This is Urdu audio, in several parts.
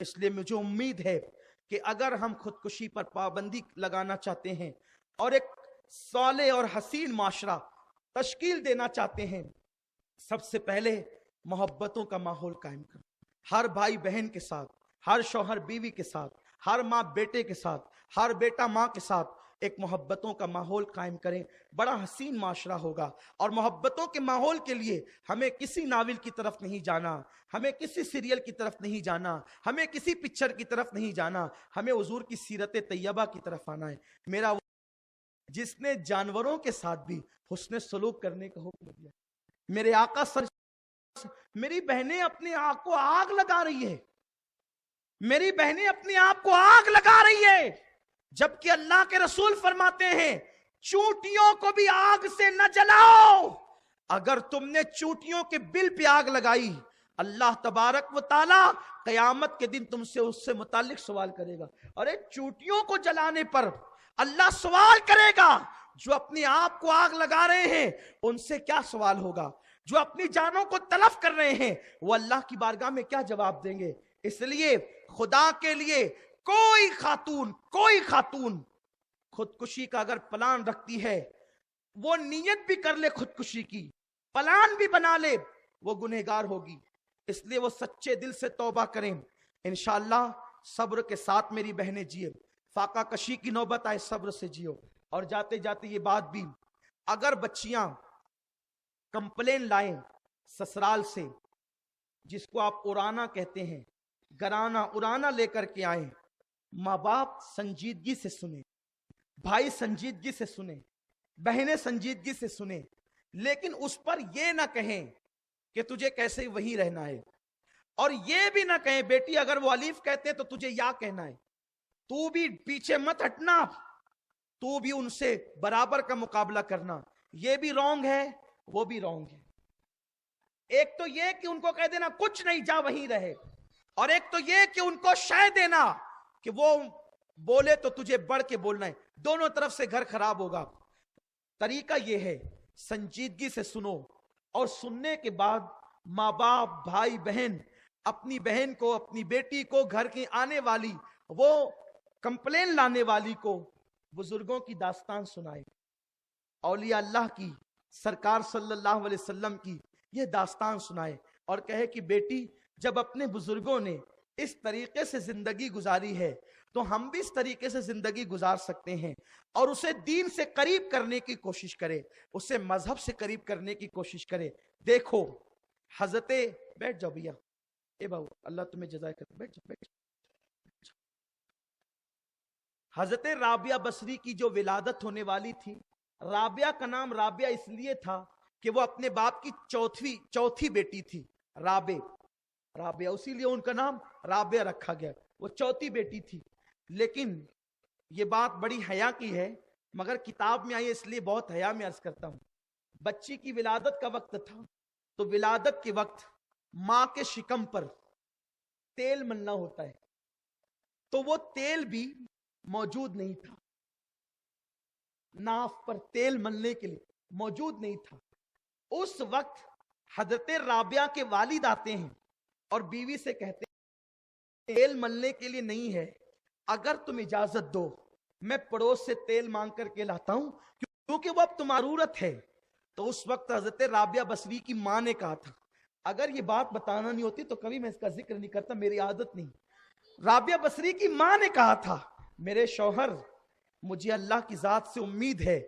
اس لیے مجھے امید ہے کہ اگر ہم خودکشی پر پابندی لگانا چاہتے ہیں اور ایک صالح اور حسین معاشرہ تشکیل دینا چاہتے ہیں، سب سے پہلے محبتوں کا ماحول قائم کریں، ہر بھائی بہن کے ساتھ، ہر شوہر بیوی کے ساتھ، ہر ماں بیٹے کے ساتھ، ہر بیٹا ماں کے ساتھ ایک محبتوں کا ماحول قائم کریں، بڑا حسین معاشرہ ہوگا۔ اور محبتوں کے ماحول کے لیے ہمیں کسی ناول کی طرف نہیں جانا، ہمیں کسی سیریل کی طرف نہیں جانا، ہمیں کسی پکچر کی طرف نہیں جانا، ہمیں حضور کی سیرت طیبہ کی طرف آنا ہے۔ میرا جس نے جانوروں کے ساتھ بھی حسن سلوک کرنے کا حکم دیا، میرے آقا میری بہنیں اپنے آپ کو آگ لگا رہی ہے، میری بہنیں اپنے آپ کو آگ لگا رہی ہے، جبکہ اللہ کے رسول فرماتے ہیں چونٹیوں کو بھی آگ سے نہ جلاؤ۔ اگر تم نے چونٹیوں کے بل پہ آگ لگائی، اللہ تبارک و تعالی قیامت کے دن تم سے اس سے متعلق سوال کرے گا۔ ارے چونٹیوں کو جلانے پر اللہ سوال کرے گا، جو اپنے آپ کو آگ لگا رہے ہیں ان سے کیا سوال ہوگا؟ جو اپنی جانوں کو تلف کر رہے ہیں وہ اللہ کی بارگاہ میں کیا جواب دیں گے؟ اس لیے خدا کے لیے کوئی خاتون خودکشی کا اگر پلان رکھتی ہے، وہ نیت بھی کر لے خودکشی کی، پلان بھی بنا لے، وہ گنہگار ہوگی۔ اس لیے وہ سچے دل سے توبہ کریں۔ انشاءاللہ صبر کے ساتھ میری بہنیں جیے، فاقہ کشی کی نوبت آئے صبر سے جیو۔ اور جاتے جاتے یہ بات بھی، اگر بچیاں کمپلین لائیں سسرال سے، جس کو آپ ارانا کہتے ہیں، گرانا ارانا لے کر کے آئیں، ماں باپ سنجیدگی سے سنیں، بھائی سنجیدگی سے سنیں، بہنیں سنجیدگی سے سنیں، لیکن اس پر یہ نہ کہیں کہ تجھے کیسے وہی رہنا ہے، اور یہ بھی نہ کہیں بیٹی اگر وہ الف کہتے ہیں تو تجھے یا کہنا ہے، تو بھی پیچھے مت ہٹنا، تو بھی ان سے برابر کا مقابلہ کرنا۔ یہ بھی رونگ ہے، وہ بھی رونگ ہے۔ ایک تو یہ کہ ان کو کہہ دینا کچھ نہیں جا وہیں رہے، اور ایک تو یہ کہ ان کو شے دینا کہ وہ بولے تو تجھے بڑھ کے بولنا ہے۔ دونوں طرف سے گھر خراب ہوگا۔ طریقہ یہ ہے سنجیدگی سے سنو، اور سننے کے بعد ماں باپ بھائی بہن اپنی بہن کو، اپنی بیٹی کو، گھر کی آنے والی وہ کمپلین لانے والی کو بزرگوں کی داستان سنائے، اولیاء اللہ کی، سرکار صلی اللہ علیہ وسلم کی یہ داستان سنائے، اور کہے کہ بیٹی جب اپنے بزرگوں نے اس طریقے سے زندگی گزاری ہے تو ہم بھی اس طریقے سے زندگی گزار سکتے ہیں، اور اسے دین سے قریب کرنے کی کوشش کرے، اسے مذہب سے قریب کرنے کی کوشش کرے۔ دیکھو حضرت بیٹھ جاؤ بھیا، اے بھاؤ اللہ تمہیں جزائے کرے، بیٹھ جاؤ بیٹھ جاؤ۔ حضرت رابعہ بصری کی جو ولادت ہونے والی تھی، رابعہ کا نام رابعہ اس لیے تھا کہ وہ اپنے باپ کی چوتھی بیٹی تھی، رابعہ اسی لیے ان کا نام رابعہ رکھا گیا، وہ چوتھی بیٹی تھی۔ لیکن یہ بات بڑی حیا کی ہے، مگر کتاب میں آئی اس لیے بہت حیا میں عرض کرتا ہوں۔ بچی کی ولادت کا وقت تھا، تو ولادت کے وقت ماں کے شکم پر تیل ملنا ہوتا ہے، تو وہ تیل بھی موجود نہیں تھا، ناف پر تیل ملنے کے لیے موجود نہیں تھا۔ اس وقت حضرت رابعہ کے والد آتے ہیں اور بیوی سے کہتے ہیں تیل ملنے کے لیے نہیں ہے، اگر تم اجازت دو میں پڑوس سے تیل مانگ کر کے لاتا ہوں، کیونکہ وہ اب تمہاری ضرورت ہے۔ تو اس وقت حضرت رابعہ بصری کی ماں نے کہا تھا، اگر یہ بات بتانا نہیں ہوتی تو کبھی میں اس کا ذکر نہیں کرتا، میری عادت نہیں۔ رابعہ بصری کی ماں نے کہا تھا، میرے شوہر مجھے اللہ کی ذات سے امید ہے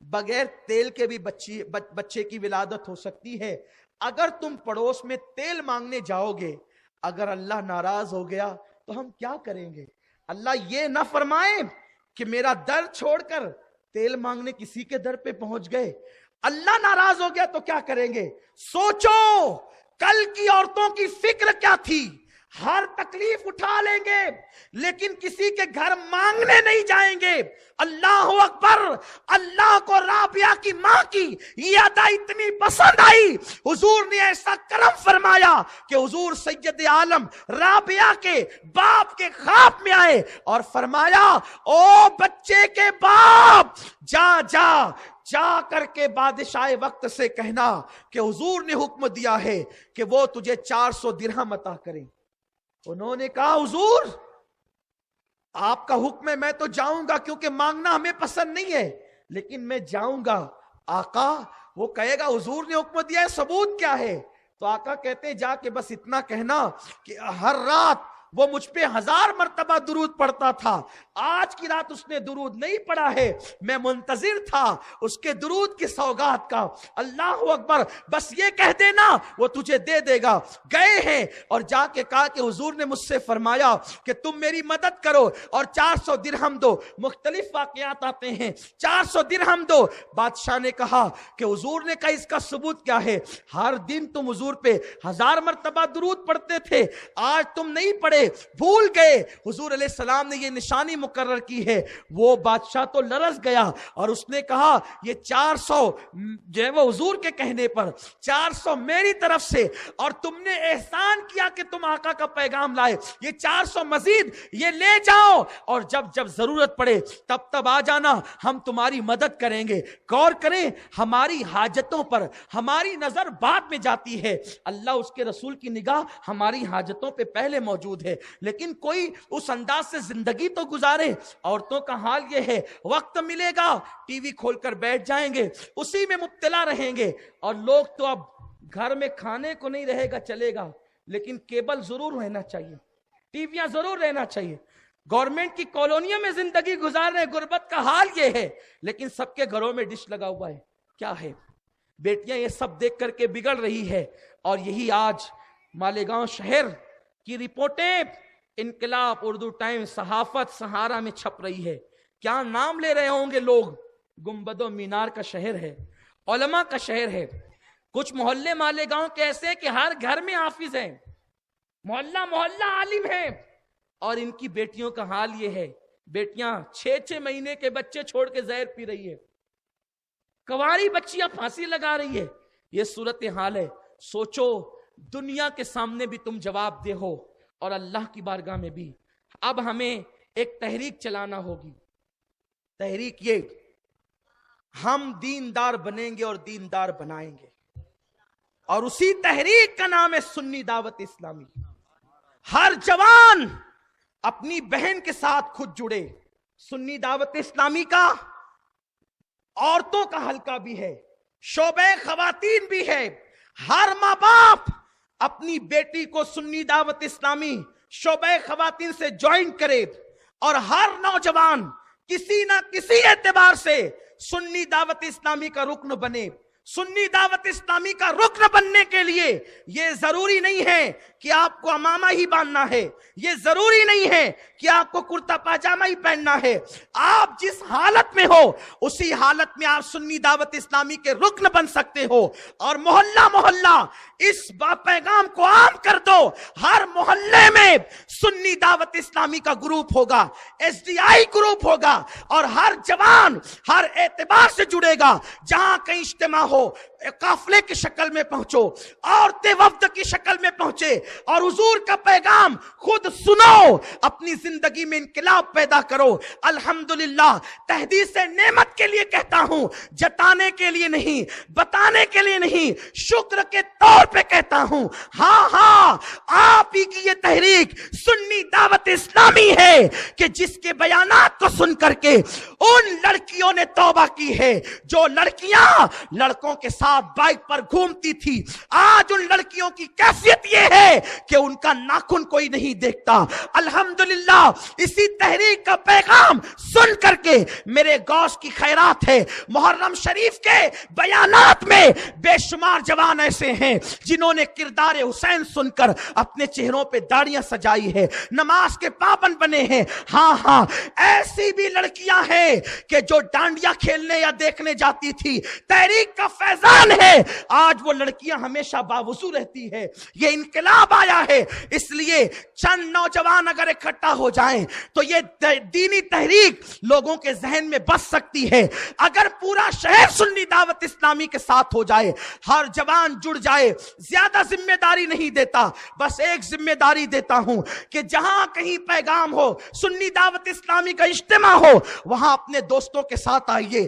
بغیر تیل کے بھی بچے کی ولادت ہو سکتی ہے، اگر تم پڑوس میں تیل مانگنے جاؤ گے، اگر اللہ ناراض ہو گیا تو ہم کیا کریں گے؟ اللہ یہ نہ فرمائے کہ میرا در چھوڑ کر تیل مانگنے کسی کے در پہ پہنچ گئے، اللہ ناراض ہو گیا تو کیا کریں گے؟ سوچو کل کی عورتوں کی فکر کیا تھی، ہر تکلیف اٹھا لیں گے لیکن کسی کے گھر مانگنے نہیں جائیں گے۔ اللہ اکبر! اللہ کو رابعہ کی ماں کی یہ ادا اتنی پسند آئی، حضور نے ایسا کرم فرمایا کہ حضور سید عالم رابعہ کے باپ کے خواب میں آئے اور فرمایا، او بچے کے باپ، جا کر کے بادشاہ وقت سے کہنا کہ حضور نے حکم دیا ہے کہ وہ تجھے 400 درہم عطا کریں، انہوں نے کہا حضور آپ کا حکم ہے میں تو جاؤں گا کیونکہ مانگنا ہمیں پسند نہیں ہے لیکن میں جاؤں گا. آقا وہ کہے گا حضور نے حکم دیا ہے ثبوت کیا ہے؟ تو آقا کہتے جا کے بس اتنا کہنا کہ ہر رات وہ مجھ پہ 1000 مرتبہ درود پڑھتا تھا, آج کی رات اس نے درود نہیں پڑھا ہے, میں منتظر تھا اس کے درود کی سوگات کا. اللہ اکبر, بس یہ کہہ دینا وہ تجھے دے دے گا. گئے ہیں اور جا کے کہا کہ حضور نے مجھ سے فرمایا کہ تم میری مدد کرو اور 400 درہم دو. مختلف واقعات آتے ہیں 400 درہم دو. بادشاہ نے کہا کہ حضور نے کہا اس کا ثبوت کیا ہے؟ ہر دن تم حضور پہ 1000 مرتبہ درود پڑھتے تھے, آج تم نہیں پڑھے, بھول گئے. حضور علیہ السلام نے یہ نشانی مقرر کی ہے. وہ بادشاہ تو لرز گیا اور اس نے کہا یہ 400 جو ہے وہ حضور کے کہنے پر 400 میری طرف سے, اور تم نے احسان کیا کہ تم آقا کا پیغام لائے, یہ 400 مزید یہ لے جاؤ اور جب ضرورت پڑے تب آ جانا, ہم تمہاری مدد کریں گے. غور کریں, ہماری حاجتوں پر ہماری نظر بعد میں جاتی ہے, اللہ اس کے رسول کی نگاہ ہماری حاجتوں پہ پہلے موجود ہے. لیکن کوئی اس انداز سے زندگی تو گزارے. عورتوں کا حال یہ ہے, وقت ملے گا ٹی وی کھول کر بیٹھ جائیں گے, اسی میں مبتلا رہیں گے. اور لوگ تو اب گھر میں کھانے کو نہیں رہے گا چلے گا, لیکن کیبل ضرور رہنا چاہیے, ٹی ویاں ضرور رہنا چاہیے. گورنمنٹ کی کالونیوں میں زندگی گزار رہے, غربت کا حال یہ ہے, لیکن سب کے گھروں میں ڈش لگا ہوا ہے. کیا ہے؟ بیٹیاں یہ سب دیکھ کر کے بگڑ رہی ہے. اور یہی آج مالیگاؤں شہر کی رپورٹیں انقلاب, اردو ٹائم, صحافت, سہارا میں چھپ رہی ہے. کیا نام لے رہے ہوں گے لوگ؟ گنبد و مینار کا شہر ہے, علماء کا شہر ہے. کچھ محلے مالیگاؤں کے ایسے کہ ہر گھر میں حافظ ہیں, محلہ محلہ عالم ہیں, اور ان کی بیٹیوں کا حال یہ ہے, بیٹیاں 6 مہینے کے بچے چھوڑ کے زہر پی رہی ہے, کنواری بچیاں پھانسی لگا رہی ہے. یہ صورتحال ہے. سوچو دنیا کے سامنے بھی تم جواب دہ ہو اور اللہ کی بارگاہ میں بھی. اب ہمیں ایک تحریک چلانا ہوگی. تحریک یہ, ہم دیندار بنیں گے اور دیندار بنائیں گے, اور اسی تحریک کا نام ہے سنی دعوت اسلامی. ہر جوان اپنی بہن کے ساتھ خود جڑے. سنی دعوت اسلامی کا عورتوں کا حلقہ بھی ہے, شعبہ خواتین بھی ہے. ہر ماں باپ اپنی بیٹی کو سنی دعوت اسلامی شعبہ خواتین سے جوائن کرے, اور ہر نوجوان کسی نہ کسی اعتبار سے سنی دعوت اسلامی کا رکن بنے. سنی دعوت اسلامی کا رکن بننے کے لیے یہ ضروری نہیں ہے کہ آپ کو عمامہ ہی باندھنا ہے, یہ ضروری نہیں ہے کہ آپ کو کرتا پاجامہ ہی پہننا ہے. آپ جس حالت میں ہو اسی حالت میں آپ سنی دعوت اسلامی کے رکن بن سکتے ہو. اور محلہ محلہ اس پیغام کو عام کر دو. ہر محلے میں سنی دعوت اسلامی کا گروپ ہوگا, SDI گروپ ہوگا, اور ہر جوان ہر اعتبار سے جڑے گا. جہاں کہیں اجتماع ہو قافلے کی شکل میں پہنچو, عورتیں وفد کی شکل میں پہنچے اور حضور کا پیغام خود سنو, اپنی زندگی میں انقلاب پیدا کرو. الحمدللہ تحدیث نعمت کے لیے کہتا ہوں, جتانے کے لیے نہیں, بتانے کے لیے نہیں, شکر کے طور پہ کہتا ہوں. ہاں آپ ہی کی یہ تحریک سنی دعوت اسلامی ہے کہ جس کے بیانات کو سن کر کے ان لڑکیوں نے توبہ کی ہے جو لڑکیاں لڑکوں کے ساتھ بائک پر گھومتی تھی. آج ان لڑکیوں کی کیفیت یہ ہے کہ ان کا ناخن کوئی نہیں دیکھتا. الحمدللہ اسی تحریک کا پیغام سن کر کے میرے غوث کی خیرات ہے. محرم شریف کے بیانات میں بے شمار جوان ایسے ہیں جنہوں نے کردار حسین سن کر اپنے چہروں پہ داڑیاں سجائی ہے, نماز کے پابند بنے ہیں. ہاں ایسی بھی لڑکیاں ہیں کہ جو ڈانڈیا کھیلنے یا دیکھنے جاتی تھی, تحریک کا فیضان ہے, آج وہ لڑکیاں ہمیشہ باوضو رہتی ہے. یہ انقلاب آیا ہے. اس لیے چند نوجوان اگر اکٹھا ہو جائیں تو یہ دینی تحریک لوگوں کے ذہن میں بس سکتی ہے. اگر پورا شہر سنی دعوت اسلامی کے ساتھ ہو جائے, ہر جوان جڑ جائے, زیادہ ذمہ داری نہیں دیتا, بس ایک ذمہ داری دیتا ہوں کہ جہاں کہیں پیغام ہو, سنی دعوت اسلامی کا اجتماع ہو, وہاں اپنے دوستوں کے ساتھ آئیے.